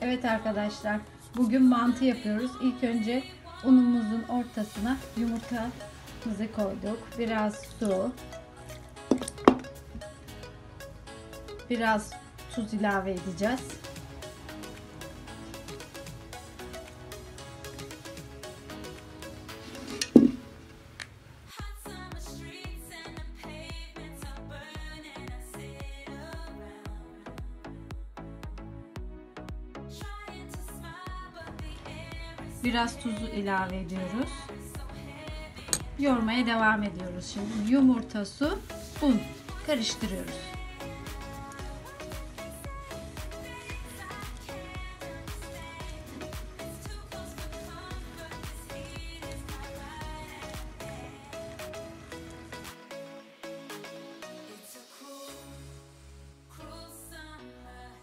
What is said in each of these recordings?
Evet arkadaşlar, bugün mantı yapıyoruz. İlk önce unumuzun ortasına yumurtamızı koyduk. Biraz su, biraz tuz ilave edeceğiz. Biraz tuzu ilave ediyoruz. Yoğurmaya devam ediyoruz. Şimdi yumurta, su, un karıştırıyoruz.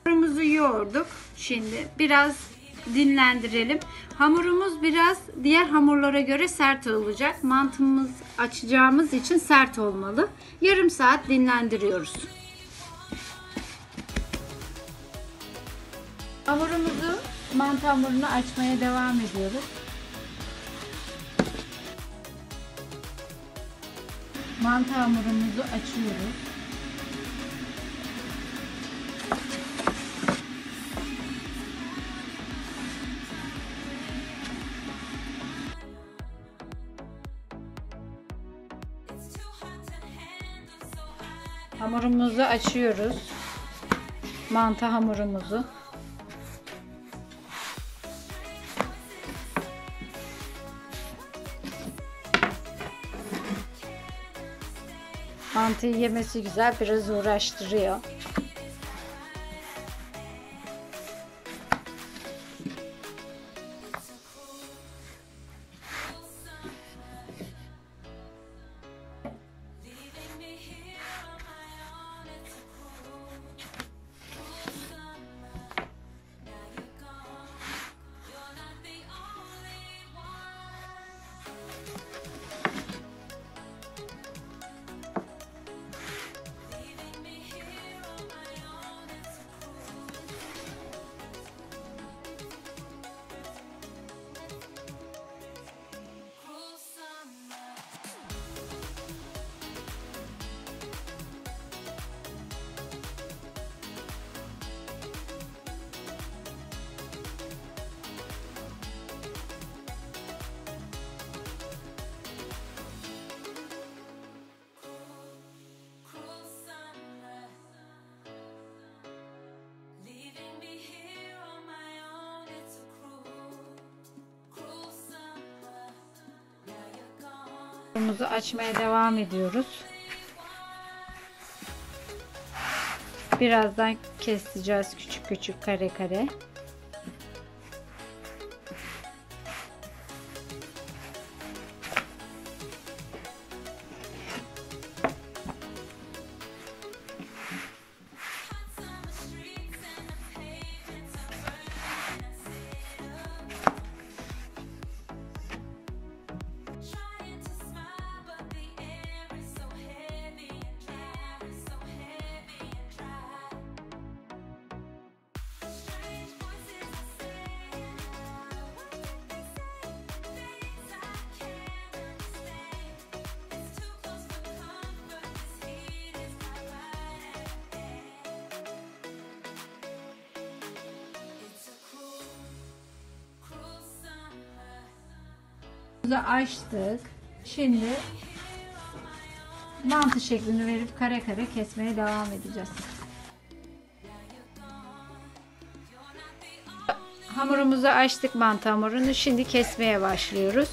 Hamurumuzu yoğurduk. Şimdi biraz dinlendirelim. Hamurumuz biraz diğer hamurlara göre sert olacak. Mantımız açacağımız için sert olmalı. Yarım saat dinlendiriyoruz. Mantı hamurunu açmaya devam ediyoruz. Mantı hamurumuzu açıyoruz. Hamurumuzu açıyoruz. Mantı hamurumuzu. Mantıyı yemesi güzel, biraz uğraştırıyor. Hamurumuzu açmaya devam ediyoruz. Birazdan keseceğiz küçük küçük kare kare. Açtık. Şimdi mantı şeklini verip kare kare kesmeye devam edeceğiz. Hamurumuzu açtık, mantı hamurunu. Şimdi kesmeye başlıyoruz.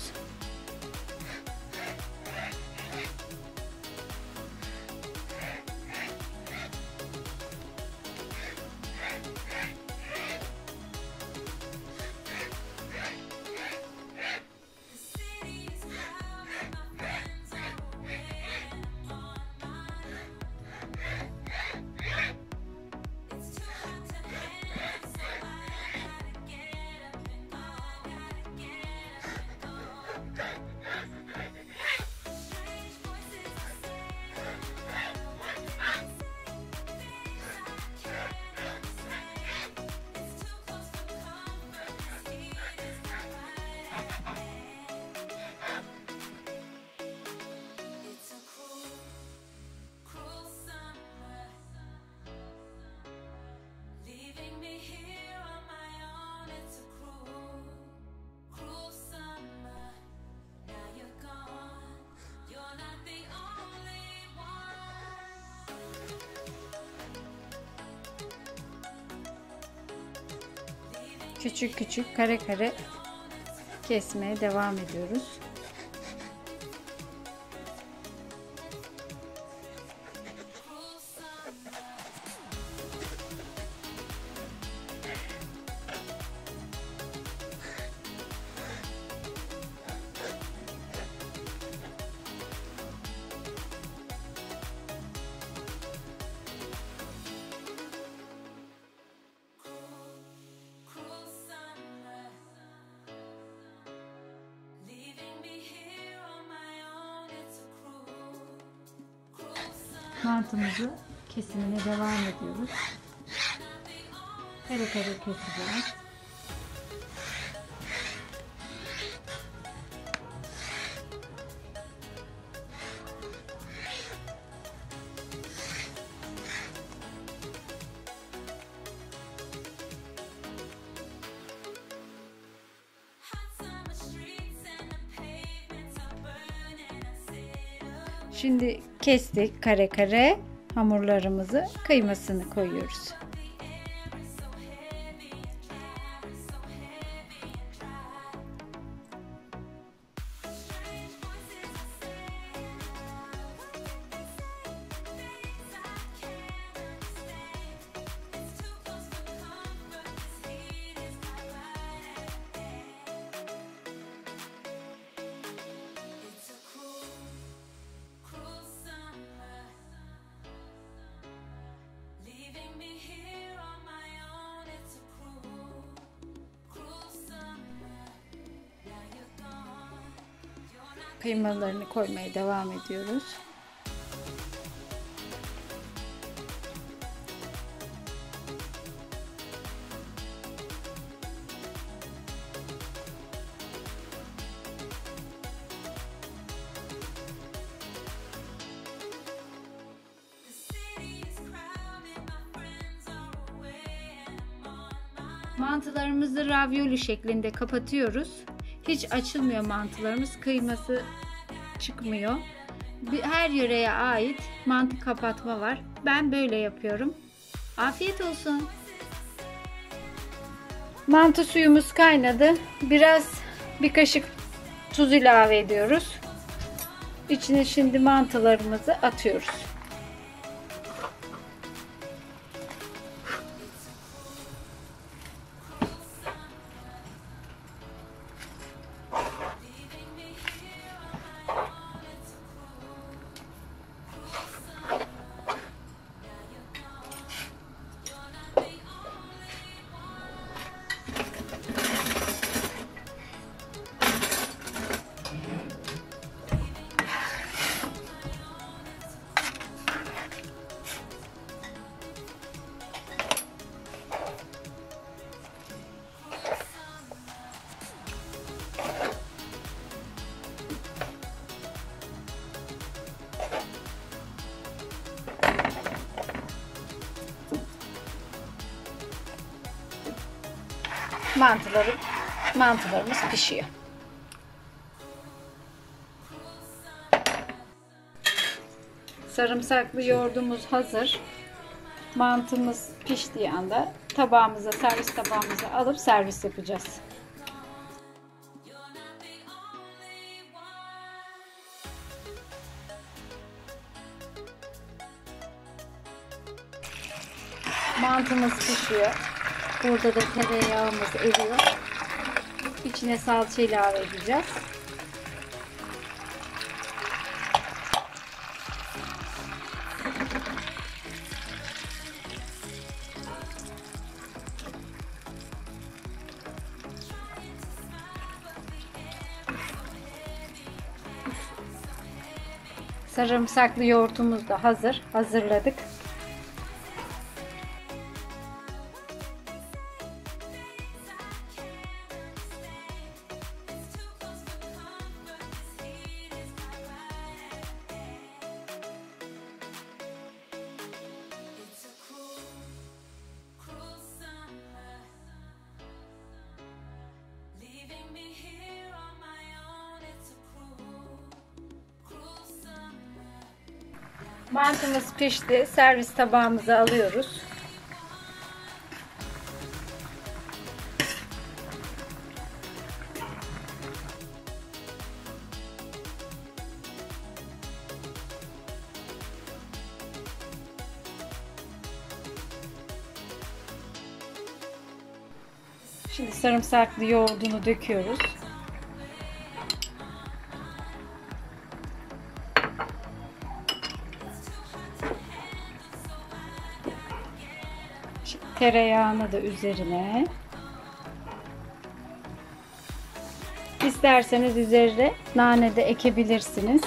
küçük küçük kare kare kesmeye devam ediyoruz. Mantımızı kesimine devam ediyoruz. Kare kare keseceğiz. Şimdi kestik kare kare hamurlarımızı, kıymasını koyuyoruz. Kıymalarını koymaya devam ediyoruz. Mantılarımızı ravioli şeklinde kapatıyoruz. Hiç açılmıyor mantılarımız. Kıyması çıkmıyor. Her yöreye ait mantı kapatma var. Ben böyle yapıyorum. Afiyet olsun. Mantı suyumuz kaynadı. Bir kaşık tuz ilave ediyoruz. İçine şimdi mantılarımızı atıyoruz. Mantılarımız pişiyor. Sarımsaklı yoğurdumuz hazır. Mantımız piştiği anda servis tabağımıza alıp servis yapacağız. Mantımız pişiyor. Burada da tereyağımız eriyor. İçine salça ilave edeceğiz. Sarımsaklı yoğurtumuz da hazır. Hazırladık. Mantımız pişti. Servis tabağımıza alıyoruz. Şimdi sarımsaklı yoğurdunu döküyoruz. Şimdi tereyağını da üzerine. İsterseniz üzerine nane de ekebilirsiniz.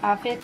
Afiyet